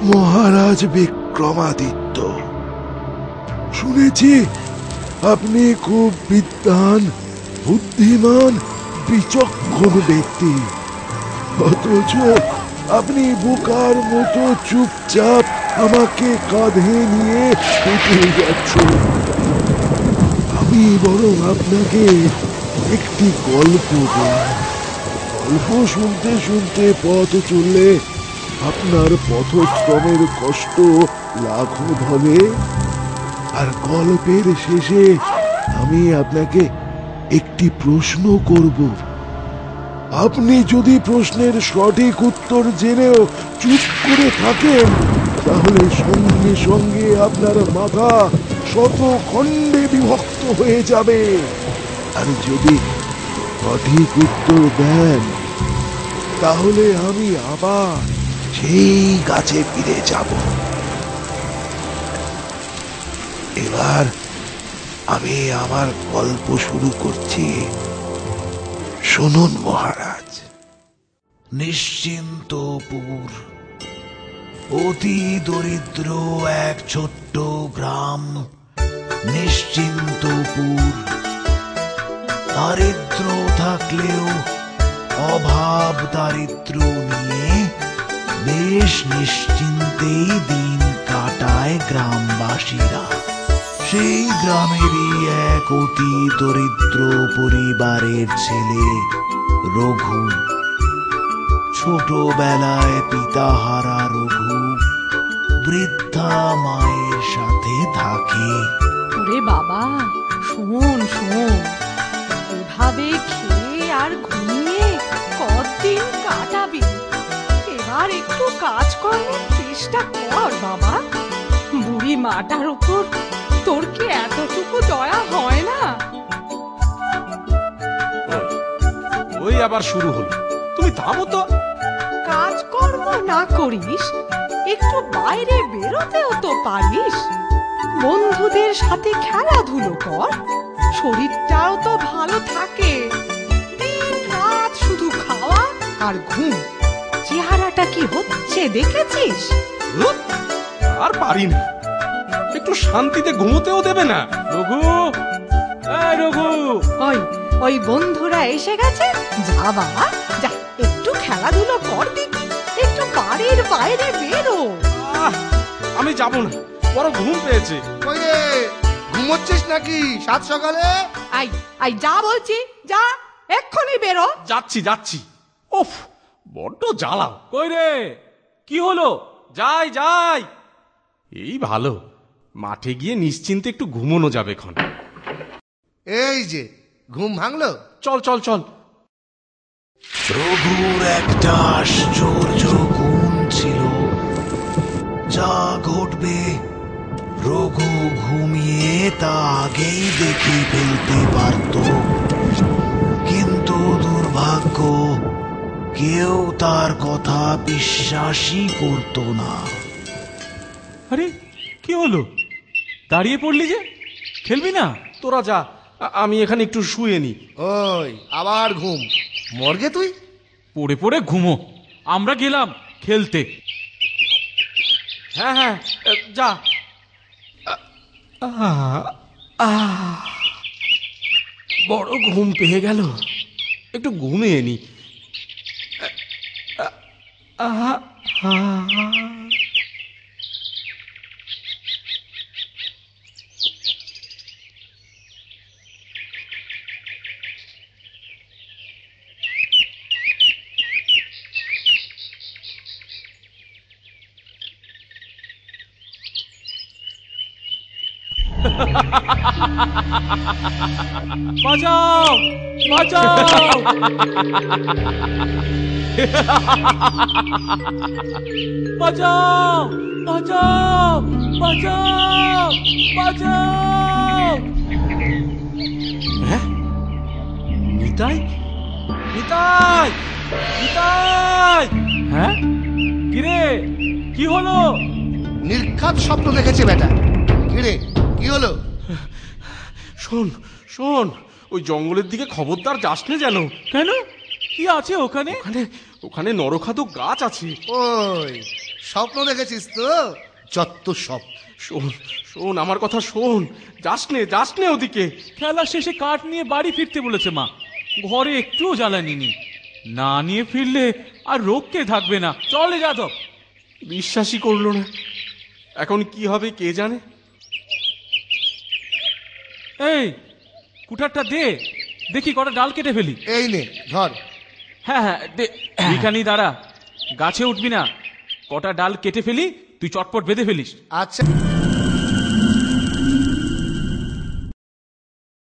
মহারাজ বিক্রমাদিত্য, শুনেছি আপনি খুব বিদ্বান, বুদ্ধিমান, বিচক্ষণ ব্যক্তি, অথচ আপনি বোকার মতো চুপচাপ আমাকে কাঁধে নিয়ে হেঁটে যাচ্ছেন। আমি বরং আপনাকে একটি গল্প বলি। গল্প শুনতে শুনতে পথ চললে আপনার পথশ্রমের কষ্ট লাঘব হবে। আর গল্পের শেষে আমি আপনাকে একটি প্রশ্ন করব। আপনি যদি প্রশ্নের সঠিক উত্তর জেনেও চুপ করে থাকেন, তাহলে সঙ্গে সঙ্গে আপনার মাথা শত খণ্ডে বিভক্ত হয়ে যাবে। আর যদি সঠিক উত্তর দেন, তাহলে আমি আবার সেই গাছে ফিরে যাব। এবার আমি আমার গল্প শুরু করছি। শুনুন মহারাজ। নিশ্চিন্তপুর অতি দরিদ্র এক ছোট্ট গ্রাম। নিশ্চিন্তপুর দারিদ্র থাকলেও অভাব দারিদ্র নিয়ে বেশ নিশ্চিন্তেই দিন কাটায় গ্রামবাসীরা। সেই গ্রামেরই এক অতি দরিদ্র পরিবারের ছেলে রঘু। ছোটবেলায় পিতাহারা রঘু বৃদ্ধা মায়ের সাথে থাকে। ওরে বাবা, শোন শোন, এভাবে খেয়ে আর ঘুমিয়ে কতদিন কাটাবি? এবার একটু কাজ করার চেষ্টা কর বাবা। বুড়ি মাটার উপর তোর কি এতটুকু দয়া হয় না? ওই আবার শুরু হলো, তুমি থামো তো। কাজকর্ম না করিস, একটু বাইরে বেরোতেও তো পারিস। বন্ধুদের সাথে খেলাধুলো কর, শরীরটাও তো ভালো থাকে। দিন রাত শুধু খাওয়া আর ঘুম। চেহারাটা কি হচ্ছে দেখেছিস? আর পারি না, একটু শান্তিতে ঘুমোতেও দেবে না। রঘু, এই রঘু। ওই বন্ধুরা এসে গেছে। যা বাবা যা, একটু খেলাধুলো কর দেখি, একটু বাড়ির বাইরে বেরো। আমি যাব না, বড় ঘুম পেয়েছে। কই রে, ঘুমোচ্ছিস নাকি সাত সকালে? আই যা বলছি, যা এক্ষুনি বেরো। যাচ্ছি যাচ্ছি। ওফ, বড্ড জ্বালাও। কই রে, কি হলো? যাই যাই। এই ভালো, মাঠে গিয়ে নিশ্চিন্তে একটু ঘুমোনো যাবে এখন। এই যে ঘুম ভাঙলো। চল চল চল। রঘুর একটা আশ্চর্য গুণ ছিল। যা ঘটবে রঘু ঘুমিয়ে তা আগেই দেখে ফেলতে পারত। কিন্তু দুর্ভাগ্য, কেউ তার কথা বিশ্বাসই করত না। আরে কি হলো, দাঁড়িয়ে পড়লি যে? খেলবি না? তোরা যা, আমি এখানে একটু শুয়ে নি। ওই আবার ঘুম? মর্গে তুই? পড়ে পড়ে ঘুমো, আমরা গেলাম খেলতে। হ্যাঁ হ্যাঁ, যা। বড় ঘুম পেয়ে গেল, একটু ঘুমিয়ে নি। বাঁচাও বাঁচাও! বাঁচাও বাঁচাও বাঁচাও বাঁচাও! হ্যাঁ, নিতাই নিতাই নিতাই! হ্যাঁ, কিরে কি হলো? নির্ঘাত স্বপ্ন দেখেছে বেটা। কিরে কি হলো? শোন শোন, ওই জঙ্গলের দিকে খবরদার যাস না যেন। কেন, কি আছে ওখানে? ওখানে ওখানে নরখাদক গাছ আছে। ওই স্বপ্ন দেখেছিস তো? যত সব। শোন শোন আমার কথা শোন, যাস নে ওদিকে। খেলা শেষে কাঠ নিয়ে বাড়ি ফিরতে বলেছে মা, ঘরে একটুও জ্বালানি নি। না নিয়ে ফিরলে আর রোগকে থাকবে না। চলে যাদব। বিশ্বাসই করলো না, এখন কি হবে কে জানে। এই কুঠারটা দে, দেখি কটা ডাল কেটে ফেলি। এই নে ধর। হ্যাঁ হ্যাঁ দে। এখানেই দাঁড়া, গাছে উঠবি না। কটা ডাল কেটে ফেলি, তুই চটপট বেঁধে ফেলিস। আচ্ছা।